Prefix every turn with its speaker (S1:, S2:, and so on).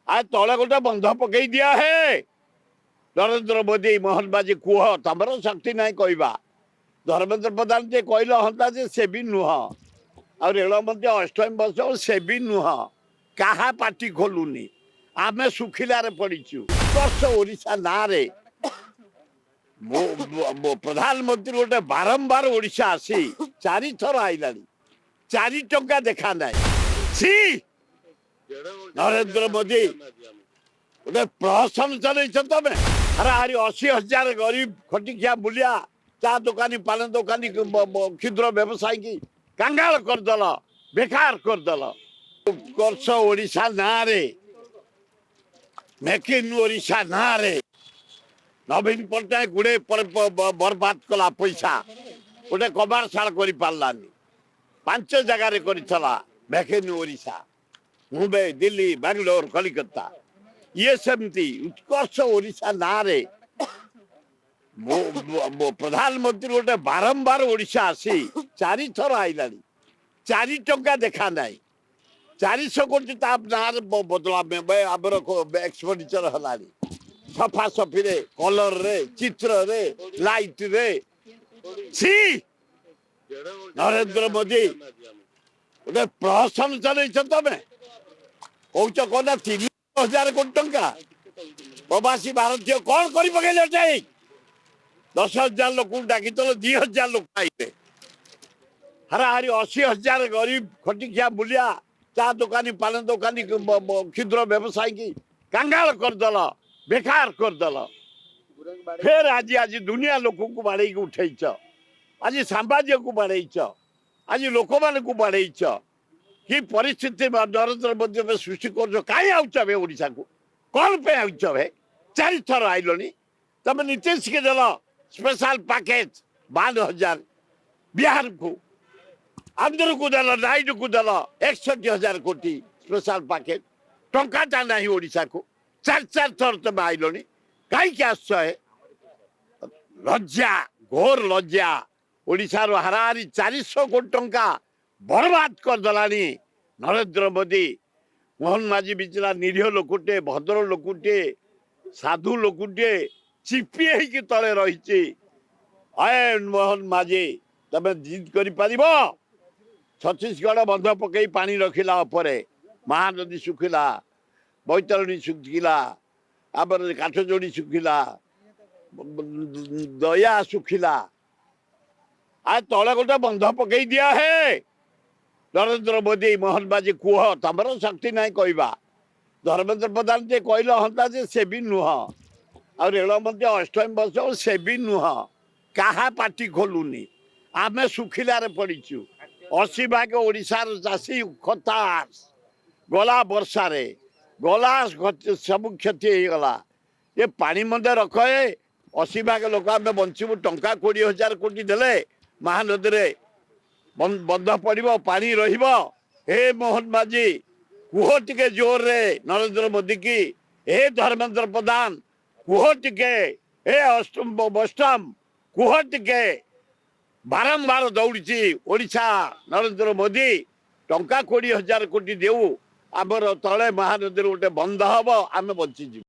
S1: आ तले गोटे बंध पकई दिया है नरेंद्र मोदी मोहन बाजी कुह तमर शक्ति ना कहवा धर्मेंद्र प्रधान जे कहल हंता जे से भी नुह आ रेल मंत्री अष्टमी बस से भी नुह क्या पार्टी खोलुनी आमे सुखिलार पड़ीचु वर्ष ओडिशा ना रे प्रधानमंत्री गोटे बारंबार ओडिशा आसी 4 थर आईला 4 टंका देखा ना सी नरेंद्र मोदी गोटे प्रहसन चल तमें अरे हरी 80,000 गरीब खटिकिया बुलिया चा दुकानी पान दुकानी क्षुद्र व्यवसायी की कंगाल करदेल बेकार करदेल उत्कर्ष ओडिशा ना रे मेक इन ओडिशा ना रे नवीन पट्टनायक गुड़े बर्बाद कला पैसा गोटे कमारशाला कर पारानी 5 जगार कर मेक इन ओडिशा मुंबई दिल्ली बेंगलोर कलिकता ये सेमती उत्कर्ष ओडिशा ना रे प्रधानमंत्री गोटे बारंबार ओडिशा आसी 4 थर आईला 4 टंका देखा ना 400 कोटी बदला आमर एक्सपेंडिचर है सफा सफी रे कलर रे चित्र रे लाइट रे सी नरेंद्र मोदी गोटे प्रहसन चल तमें कौच कौन 3,000 कोटी टंका प्रवासी भारतीय कौन कर पकड़े 10,000 लोक डाकी 2,000 लोक आइले हराहारी 80,000 गरीब खटिकिया बुलिया चा दुकानी पान दुकानी क्षुद्र व्यवसायी की कंगाल करदेल बेकार करदेल फिर आज दुनिया लोक को बाड़े उठे आज साम्राज्य को बाड़े आज लोक मान को बाड़े कि परिस्थिति नरेंद्र मोदी में सृष्टि कर कहीं आउे ओडिशा को कौन पे आउे 4 थर आइलनी तब नीतीश के दल स्पेशल पैकेज 12,000 बिहार को आंध्र को दल नायडू को दल 61,000 कोटी स्पेशल पैकेज टंका नहीं ओडिशा को 4 थर तुम आइलनी कहीं आस लज्जा घोर लज्जा ओडिशार हाराहारी 400 कोटी टंका बर्बाद करदेलानी नरेंद्र मोदी मोहन माझी बिचरा निरीह लोकटे भद्र लोकटे साधु लोकटे चिपी होगी तले रही मोहन माझी तमें जिद कर छत्तीसगढ़ बंध पकई पानी रखिला महानदी सुखिला बैतरणी सुखिला आबर काठजोड़ी सुखिला दया सुखिला आज तले गोटे बंध पकई दिया है नरेंद्र मोदी मोहन बाजी कुह तमर शक्ति ना कहवा धर्मेंद्र प्रधान जे कहल हंता जे से भी नुह आ रेल मंत्री अष्टमी बस से भी नुह क्या पार्टी खोलुनी आमे सुखिलार पड़ीचु 80 भाग ओडिशार चाषी खतास गला वर्षा रे गला सब क्षति हो गला ये पानी मध्य रखे 80 भाग लोक आम बंचबू टंका 20,000 कोटी देले महानदी रे बंध पड़ो पानी हे मोहन माझी कुह टिके जोर रे नरेंद्र मोदी की हे धर्मेंद्र प्रधान कुह टिके हे अष्टम कुह टिके बारंबार दौड़ी ओडिशा नरेंद्र मोदी टंका 20,000 कोटी देऊ आमर तले महानदी गोटे बंध हम आम बंचीजी।